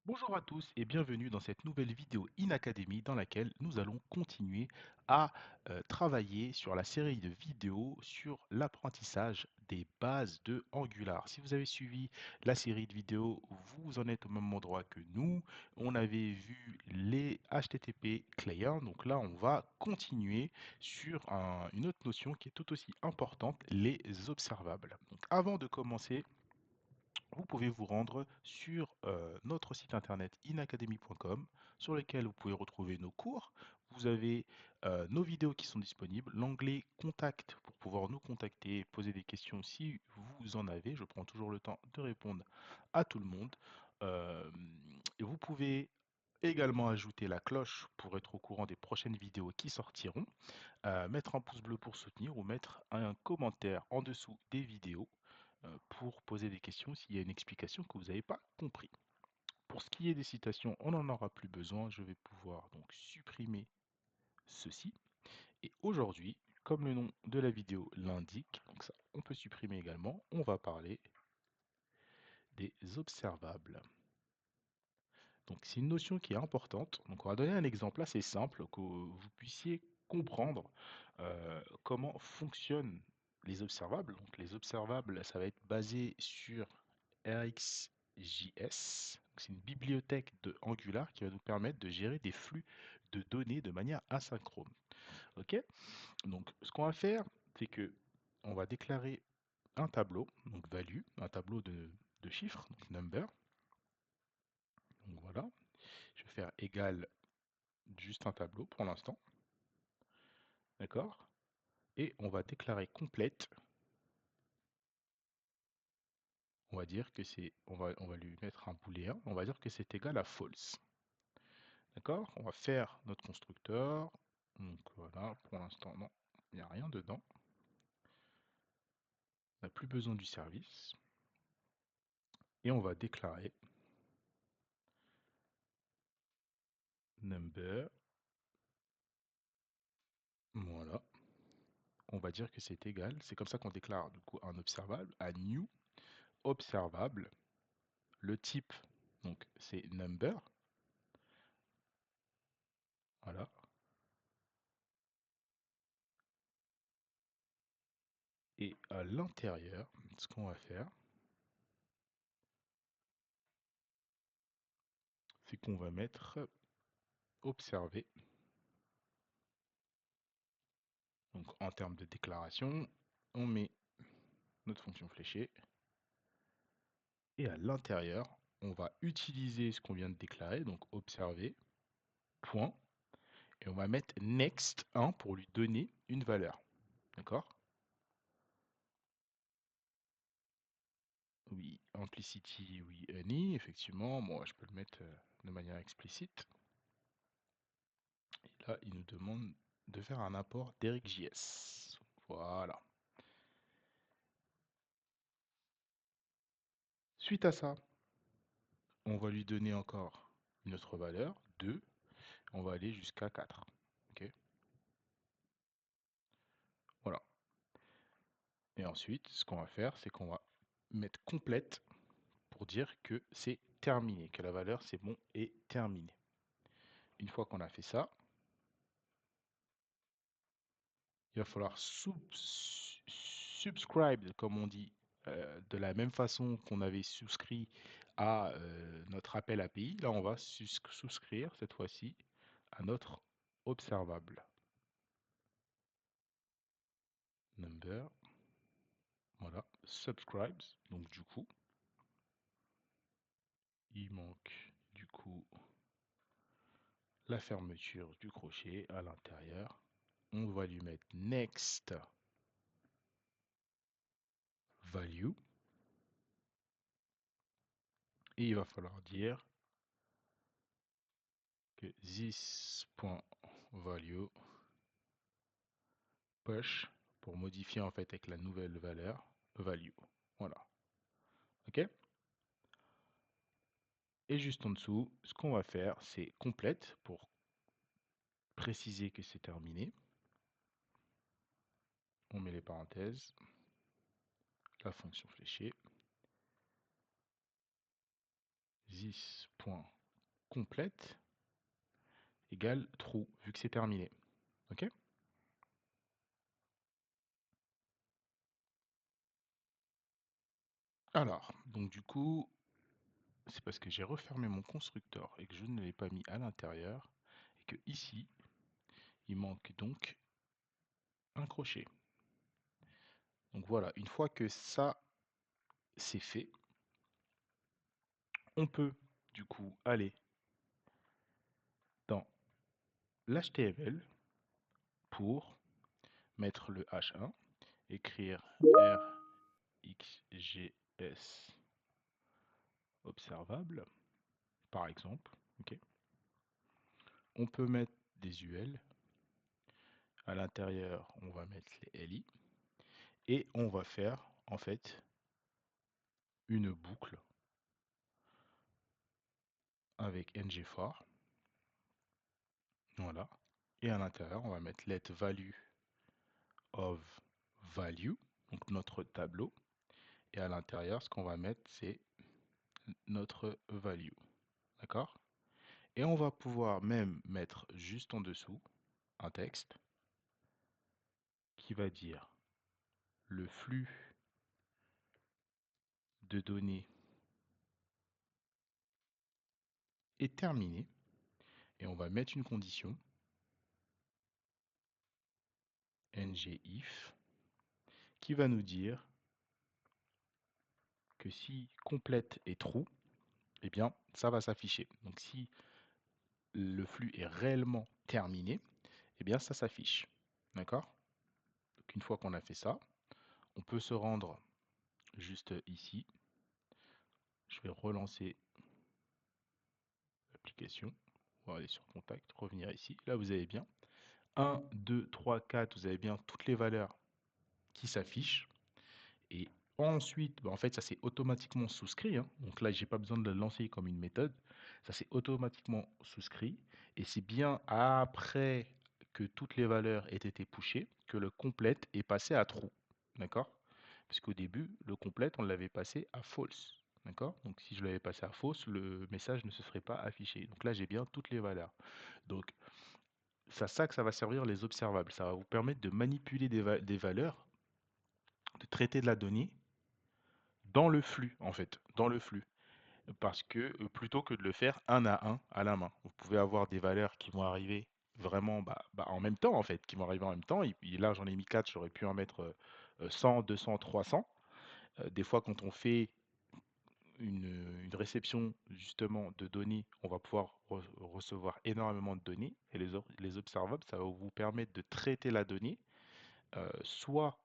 Bonjour à tous et bienvenue dans cette nouvelle vidéo InAcademy dans laquelle nous allons continuer à travailler sur la série de vidéos sur l'apprentissage des bases de Angular. Si vous avez suivi la série de vidéos, vous en êtes au même endroit que nous. On avait vu les HTTP Client, donc là on va continuer sur une autre notion qui est tout aussi importante, les observables. Donc avant de commencer, vous pouvez vous rendre sur notre site internet inacademy.com sur lequel vous pouvez retrouver nos cours. Vous avez nos vidéos qui sont disponibles, l'onglet contact pour pouvoir nous contacter, poser des questions si vous en avez. Je prends toujours le temps de répondre à tout le monde. Euh, et vous pouvez également ajouter la cloche pour être au courant des prochaines vidéos qui sortiront, mettre un pouce bleu pour soutenir ou mettre un commentaire en dessous des vidéos pour poser des questions s'il y a une explication que vous n'avez pas compris. Pour ce qui est des citations, on n'en aura plus besoin. Je vais pouvoir donc supprimer ceci. Et aujourd'hui, comme le nom de la vidéo l'indique, donc ça on peut supprimer également, on va parler des observables. Donc c'est une notion qui est importante. Donc on va donner un exemple assez simple que vous puissiez comprendre comment fonctionnent les observables. Donc les observables, ça va être basé sur RxJS. C'est une bibliothèque de Angular qui va nous permettre de gérer des flux de données de manière asynchrone. Ok? Donc ce qu'on va faire, c'est que on va déclarer un tableau, donc value, un tableau de chiffres, donc number. Donc voilà. Je vais faire égal juste un tableau pour l'instant. D'accord? Et on va déclarer complète. On va dire que c'est, on va lui mettre un booléen. On va dire que c'est égal à false. D'accord? On va faire notre constructeur. Donc voilà, pour l'instant, non, il n'y a rien dedans. On n'a plus besoin du service. Et on va déclarer number. Voilà. On va dire que c'est égal. C'est comme ça qu'on déclare du coup un observable, un new observable. Le type, donc c'est number. Voilà. Et à l'intérieur, ce qu'on va faire, c'est qu'on va mettre observer. Donc en termes de déclaration, on met notre fonction fléchée. Et à l'intérieur, on va utiliser ce qu'on vient de déclarer, donc observer, point. Et on va mettre next 1 pour lui donner une valeur. D'accord? Oui, implicity, oui, any, effectivement. Moi, je peux le mettre de manière explicite. Et là, il nous demande de faire un import d'EricJS. Voilà. Suite à ça, on va lui donner encore une autre valeur, 2. On va aller jusqu'à 4. Ok? Voilà. Et ensuite, ce qu'on va faire, c'est qu'on va mettre complète pour dire que c'est terminé, que la valeur c'est bon et terminé. Une fois qu'on a fait ça, il va falloir subscribe, comme on dit, de la même façon qu'on avait souscrit à notre appel API. Là, on va souscrire cette fois-ci à notre observable. Number, voilà, subscribes. Donc du coup, il manque du coup la fermeture du crochet à l'intérieur. On va lui mettre next value et il va falloir dire que this.value push pour modifier en fait avec la nouvelle valeur value. Voilà. OK? Et juste en dessous, ce qu'on va faire, c'est complète pour préciser que c'est terminé. On met les parenthèses, la fonction fléchée, this.complete égale true, vu que c'est terminé. Ok? Alors, donc du coup, c'est parce que j'ai refermé mon constructeur et que je ne l'ai pas mis à l'intérieur, et que ici, il manque donc un crochet. Donc voilà, une fois que ça, c'est fait, on peut du coup aller dans l'HTML pour mettre le H1, écrire RxJS observable, par exemple. Ok. On peut mettre des UL. À l'intérieur, on va mettre les LI. Et on va faire, en fait, une boucle avec ngFor. Voilà. Et à l'intérieur, on va mettre let value of value, donc notre tableau. Et à l'intérieur, ce qu'on va mettre, c'est notre value. D'accord? Et on va pouvoir même mettre juste en dessous un texte qui va dire le flux de données est terminé. Et on va mettre une condition ngIf qui va nous dire que si complète est true, eh bien ça va s'afficher. Donc si le flux est réellement terminé, eh bien ça s'affiche. D'accord? Donc une fois qu'on a fait ça, on peut se rendre juste ici. Je vais relancer l'application. On va aller sur Contact, revenir ici. Là, vous avez bien 1, 2, 3, 4. Vous avez bien toutes les valeurs qui s'affichent. Et ensuite, bah, en fait, ça c'est automatiquement souscrit, hein. Donc là, j'ai pas besoin de le lancer comme une méthode. Ça c'est automatiquement souscrit. Et c'est bien après que toutes les valeurs aient été pushées que le complete est passé à true. D'accord? Puisqu'au début, le complete, on l'avait passé à false. D'accord? Donc si je l'avais passé à false, le message ne se serait pas affiché. Donc là, j'ai bien toutes les valeurs. Donc c'est à ça que ça va servir les observables. Ça va vous permettre de manipuler des valeurs, de traiter de la donnée dans le flux, en fait, dans le flux. Parce que plutôt que de le faire un à la main, vous pouvez avoir des valeurs qui vont arriver vraiment en même temps, en fait, qui vont arriver en même temps. Et là, j'en ai mis 4, j'aurais pu en mettre 100, 200, 300. Des fois, quand on fait une réception justement de données, on va pouvoir recevoir énormément de données. Et les observables, ça va vous permettre de traiter la donnée, soit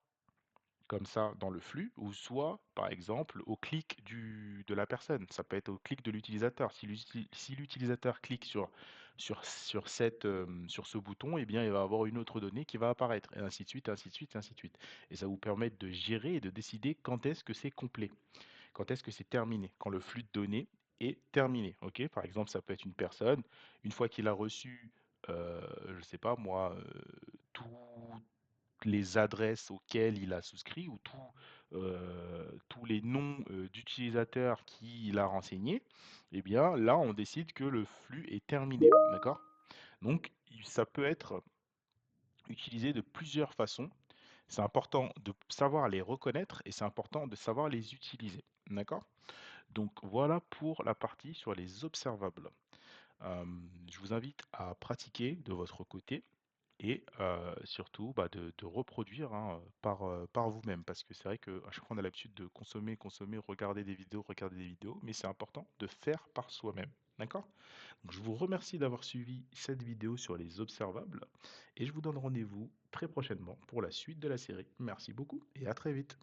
comme ça dans le flux, ou soit, par exemple, au clic de la personne. Ça peut être au clic de l'utilisateur. Si l'utilisateur clique sur ce bouton, eh bien, il va avoir une autre donnée qui va apparaître, et ainsi de suite, ainsi de suite, ainsi de suite. Et ça vous permet de gérer et de décider quand est-ce que c'est complet, quand est-ce que c'est terminé, quand le flux de données est terminé. Ok, par exemple, ça peut être une personne, une fois qu'il a reçu, je ne sais pas moi, tout les adresses auxquelles il a souscrit ou tous les noms d'utilisateurs qu'il a renseignés, eh bien là on décide que le flux est terminé. D'accord? Donc ça peut être utilisé de plusieurs façons. C'est important de savoir les reconnaître et c'est important de savoir les utiliser. D'accord? Donc voilà pour la partie sur les observables. Euh, je vous invite à pratiquer de votre côté et surtout de reproduire, hein, par vous-même. Parce que c'est vrai qu'à chaque fois on a l'habitude de consommer, consommer, regarder des vidéos, mais c'est important de faire par soi-même. D'accord? Donc, je vous remercie d'avoir suivi cette vidéo sur les observables et je vous donne rendez-vous très prochainement pour la suite de la série. Merci beaucoup et à très vite.